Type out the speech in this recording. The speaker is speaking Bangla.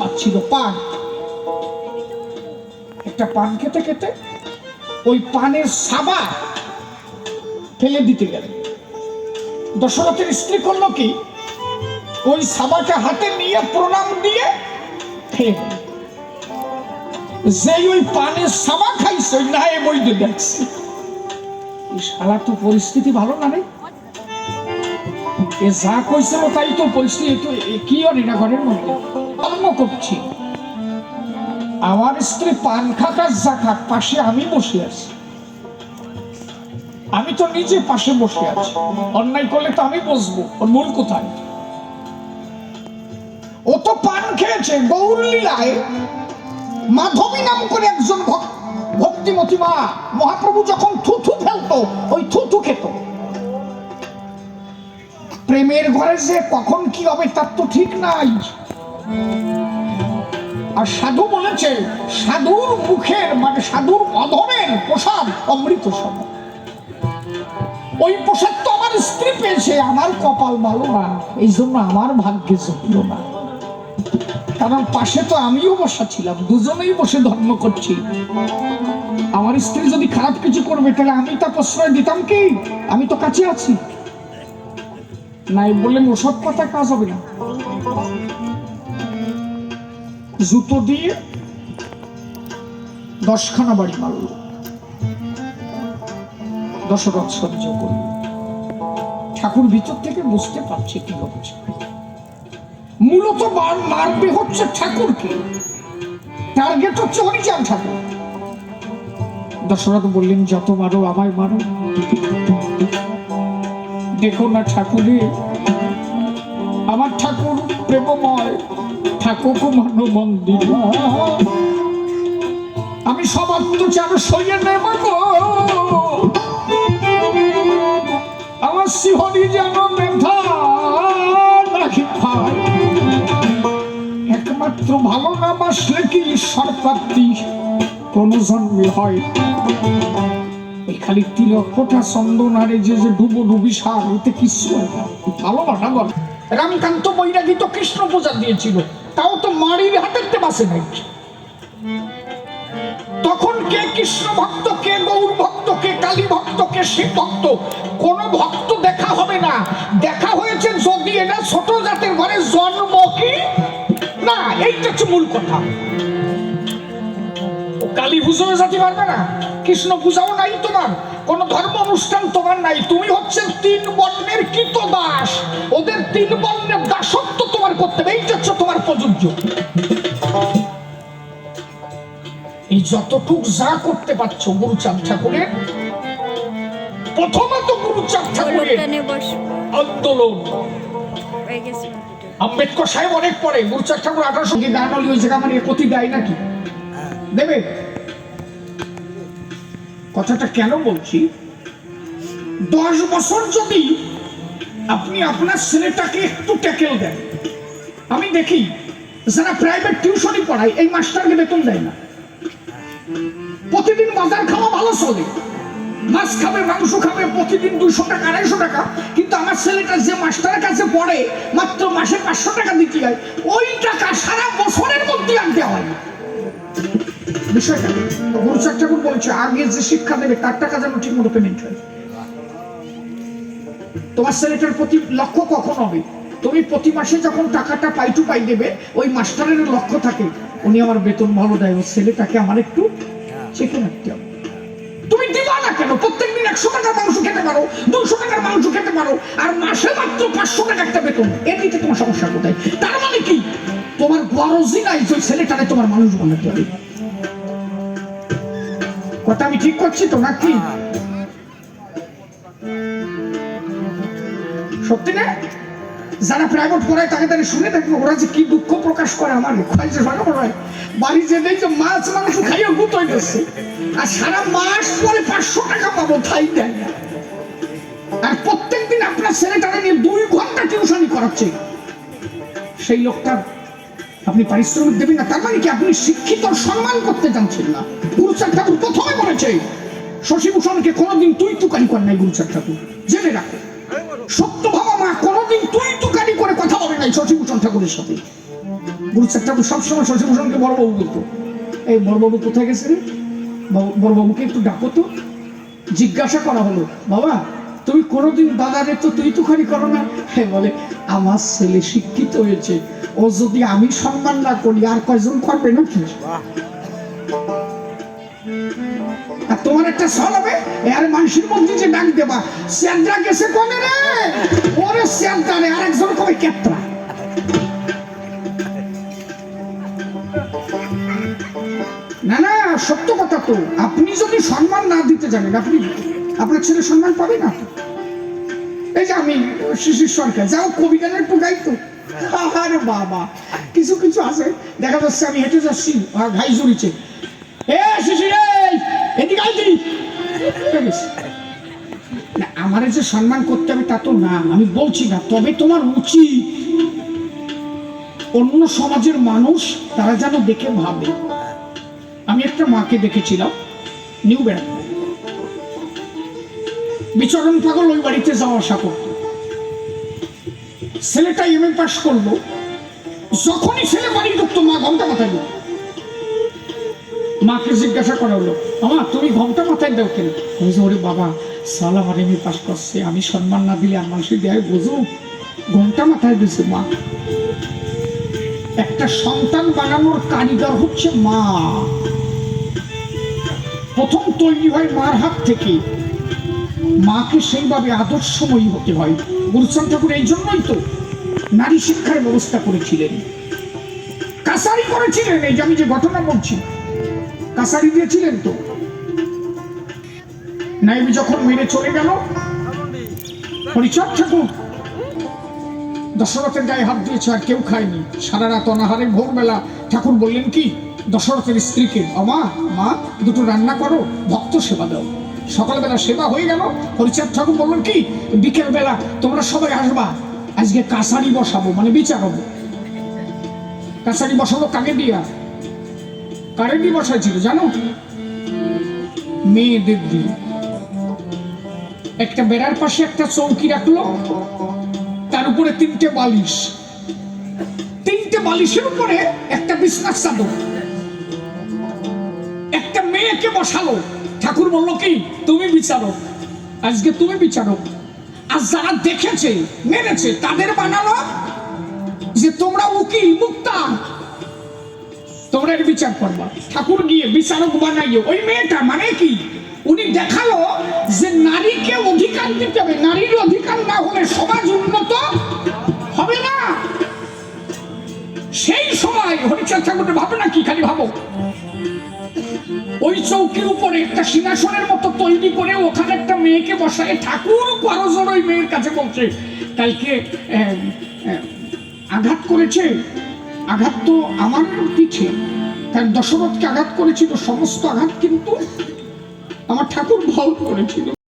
পাচ্ছিল, পান। একটা পান খেতে খেতে ওই পানের সাবা ফেলে দিতে গেলেন। দশরথের স্ত্রী করলো কি, ওই সাবাটা হাতে নিয়ে প্রণাম দিয়ে খেয়ে গেল। যেই ওই পানের সাবা খাইছে, ওই না বৈধ দেখছে, শালা তো পরিস্থিতি ভালো না রে, এ যা কইছিল তাই তো পরিস্থিতি কি অনিনা ঘরের মধ্যে কর্ম করছি। আমার স্ত্রী পান খাক আর যা খাক, পাশে আমি বসে আছি, আমি তো নিজে পাশে বসে আছি, অন্যায় করলে তো আমি বসবো, ওর মূল কোথায়? ও তো পান খেয়েছে। গৌর লীলায় মাধবী নাম করে একজন ভক্তিমতী মা, মহাপ্রভু যখন থুথু ফেলতো ওই থুথু খেত। প্রেমের ঘরে যে কখন কি হবে তার তো ঠিক নাই। আর সাধু বলেছে, সাধুর মুখের মানে সাধুর অধরের প্রসাদ অমৃত সম। ওই প্রসাদ তো আমার স্ত্রী পেয়েছে, আমার কপাল ভালো না, এই জন্য আমার ভাগ্যে জুটল না। কারণ পাশে তো আমিও বসা ছিলাম, দুজনেই বসে ধর্ম করছি। আমার স্ত্রী যদি খারাপ কিছু করবে তাহলে আমি তা প্রশ্রয় দিতাম কি? আমি তো কাছে আছি। নাই বললেন ওসব কথা কাজ হবে না। জুতো দিয়ে 10খানা বাড়ি মারল। দশরথ সহ্য করল। ঠাকুর ভিতর থেকে বুঝতে পারছে কি হচ্ছে। মূলত মারবে হচ্ছে ঠাকুরকে, টার্গেট হচ্ছে হরিচাঁদ ঠাকুর। দশরথ বললেন, যত মারো আমায় মারো, দেখো না ঠাকুরে, আমার ঠাকুর প্রেমময়, ঠাকুর মানো মন্দির, আমি সব অত্যাচার সইয়ে নেব গো, আমার শিহরি যেন মেধা নাকি খায়। একমাত্র ভালো না বাসলে কি ঈশ্বর প্রাপ্তি কোন জন্মে হয়? এই খালি তিলক ফোটা চন্দন আর এই যে ডুবো ডুবি সার, এতে কিছু হয় না। ভালোবাসা বল। রামকান্ত বৈরাগী তো কৃষ্ণ পূজা দিয়েছিল, তাও তো মারির হাতের বাসে নাই। তখন কে কৃষ্ণ ভক্ত, কে গৌর ভক্ত, কে কালী ভক্ত, কে শিব ভক্ত, কোন ভক্ত দেখা হবে না। দেখা হয়েছে যদি এটা ছোট জাতের ঘরে জন্ম কি না, এইটা হচ্ছে মূল কথা। কালী পুজোও যেতে পারবে না, কৃষ্ণ পূজাও নাই তোমার, কোন ধর্ম অনুষ্ঠান তোমার নাই। তুমি হচ্ছে 3 বর্ণের কৃতদাস, ওদের 3 বর্ণের দাসত্ব তোমার করতে হবে, এইটা হচ্ছে তোমার প্রযোজ্য। এই যতটুক যা করতে পারছো গুরুচাঁদ ঠাকুরের, প্রথমত গুরুচাঁদ ঠাকুরের আন্দোলন। আম্বেদকর সাহেব অনেক পরে, গুরুচাঁদ ঠাকুর 1800 গান হলি ওই জায়গা মানে কতি দেয় নাকি দেবে? কথাটা কেন বলছি, 10 বছর যদি আপনি আপনার ছেলেটাকে একটু ট্যাকেল দেন, আমি দেখি যারা প্রাইভেট টিউশনই পড়ায় এই মাস্টারকে বেতন দেয় না। প্রতিদিন বাজার খাওয়া ভালো চলে, মাছ খাবে, মাংস খাবে, প্রতিদিন 200 টাকা 250 টাকা, কিন্তু আমার ছেলেটা যে মাস্টারের কাছে পড়ে মাত্র মাসে 500 টাকা দিতে হয়, ওই টাকা সারা বছরের মধ্যে আর দেওয়া হয় না। বিষয়টা গুরুচাঁদ ঠাকুর বলছে, আগে যে শিক্ষা দেবে তার টাকা যেন ঠিক মতো পেমেন্ট হয়। তোমার ছেলেটার প্রতি লক্ষ্য কখন হবে, তুমি প্রতি মাসে যখন টাকাটা পাই টু পাই দেবে, ওই মাস্টারের লক্ষ্য থাকে উনি আমার বেতন ভালো দেয়, ওই ছেলেটাকে আমার একটু চেখে রাখতে হবে। তুমি দিবা না কেন? প্রত্যেকদিন 100 টাকার মাংস খেতে পারো, 200 টাকার মাংস খেতে পারো, আর মাসে মাত্র 500 টাকা একটা বেতন, এমনিতে তোমার সমস্যা কোথায়? তার মানে কি তোমার গরজই নাই যে ছেলেটাকে তোমার মানুষ বানাতে হবে। কথা আমি ঠিক করছি তো নাকি? সত্যি না? যারা প্রাইভেট পড়ায় তাকে তারা শুনে দেখবো, ওরা যে কি দুঃখ প্রকাশ করে। আমার বাড়ি যে দেখছো মাছ মাংস খাইয়ে গুত হয়ে গেছে, আর সারা মাস পরে 500 টাকা পাবো তাই দেয় না। আর প্রত্যেকদিন আপনার ছেলেটাকে নিয়ে 2 ঘন্টা টিউশনি করাচ্ছে, সেই লোকটা আপনি পারিশ্রমিক দেবেন না। তার মানে কি আপনি শিক্ষিত সম্মান করতে জানছেন না। গুরুচাঁদ ঠাকুর প্রথমে বলেছে, শশীভূষণকে কোনোদিন তুই তুকারি কর নাই। গুরুচাঁদ ঠাকুর জেনে রাখো, সত্য ভাবা মা কোনোদিন তুই তুকারি করে কথা বলে নাই শশীভূষণ ঠাকুরের সাথে। গুরুচাঁদ ঠাকুর সবসময় শশীভূষণকে বড়বাবু বলতো। এই বড়বাবু কোথায় গেছে রে, বড়বাবুকে একটু ডাকো তো। জিজ্ঞাসা করা হলো, বাবা তুমি কোনোদিন দাদারে তো তুই তুখানি করো না? হ্যাঁ, বলে আমার ছেলে শিক্ষিত হয়েছে, ও যদি আমি সম্মান না করি আর কয়জন করবে নাকি? আর তোমার একটা সল হবে আর মানুষের মধ্যে যে ডাক দেবা, স্যান্ডা গেছে কোনে রে, ওরে স্যান্ডা রে, আর একজন কবে কেত্রা। না না, সত্য কথা তো। আপনি যদি সম্মান না দিতে জানেন, আপনি আপনার ছেলে সম্মান পাবে না। এই যে আমি শিশির সরকার, যাও কবি গানের একটু গাইতো। আরে বাবা, কিছু কিছু আছে দেখা যাচ্ছে আমি হেঁটে যাচ্ছি, ঘাই জড়িছে, এ শিশির এদিকে আইতি। না, আমার যে সম্মান করতে হবে তা তো না, আমি বলছি না। তবে তোমার উচিত অন্য সমাজের মানুষ তারা যেন দেখে ভাবে। আমি একটা মাকে দেখেছিলাম নিউ ব্যারাকপুর, বিচরণ পাগল ওই বাড়িতে যাওয়া আসা করত। ছেলেটা এমএ পাস করলো, যখনই ছেলে বাড়ি ঢুকতো মা ঘন্টা মাথায় দিত। মাকে জিজ্ঞাসা করা হলো, মামা তুমি ঘন্টা মাথায় দাও কেন? ওরে বাবা, সাল আমার এমএ পাস করছে, আমি সম্মান না দিলে আর মানুষের দেয় বুঝো, ঘন্টা মাথায় দিছে মা। একটা সন্তান বানানোর কারিগর হচ্ছে মা। প্রথম তৈরি হয় মার হাত থেকে, মাকে সেইভাবে আদর্শময়ী হতে হয়। গুরুচাঁদ ঠাকুর এই জন্যই তো নারী শিক্ষার ব্যবস্থা করেছিলেন, কাছারি করেছিলেন। এই যে আমি যে ঘটনা বলছি, কাছারি দিয়েছিলেন তো। নাইবি যখন মেরে চলে গেল, হরিচাঁদ ঠাকুর দশরথের গায়ে হাত দিয়েছে, আর কেউ খায়নি। সারা রাত অনাহারে ভোরবেলা ঠাকুর বললেন কি দশরথের স্ত্রীকে, মা মা দুটো রান্না করো, ভক্ত সেবা দাও। সকালবেলা সেবা হয়ে গেল। হরিচাঁদ ঠাকুর বললেন কি বিকেল বেলা তোমরা সবাই আসবা, আজকে কাছারি বসাবো, মানে বিচার হবো। কাছারি বসাবো কাকে দিয়া? কারে দিয়ে বসাইছিল জানো? মেয়েদের দিয়ে। একটা বেড়ার পাশে একটা চৌকি রাখলো, তার উপরে তিনটে বালিশ, তিনটে বালিশের উপরে একটা বিছনার চাদর, একটা মেয়েকে বসালো। ঠাকুর বললো কি তুমি বিচারক, আজকে তুমি বিচারক। আর যারা দেখেছে মেরেছে তাদের বানালো যে তোমরা উকিল মুক্তা, তোমরা এর বিচার করবা। ঠাকুর গিয়ে বিচারক বানাইয়ে ওই মেয়েটা, মানে কি উনি দেখালো যে নারীকে অধিকার দিতে হবে, নারীর অধিকার না হলে সমাজ উন্নত হবে না। সেই সময় হরিচাঁদ ঠাকুরের ভাবনা কি, খালি ভাবো, ওই চৌকির উপরে একটা সিংহাসনের মতো তৈরি করে ওখানে একটা মেয়েকে বসায় ঠাকুর করজোর ওই মেয়ের কাছে বলছে, কালকে আঘাত করেছে, আঘাত তো আমার পিঠে, তার দশরথকে আঘাত করেছিল, সমস্ত আঘাত কিন্তু আমার ঠাকুর বল করেছিল।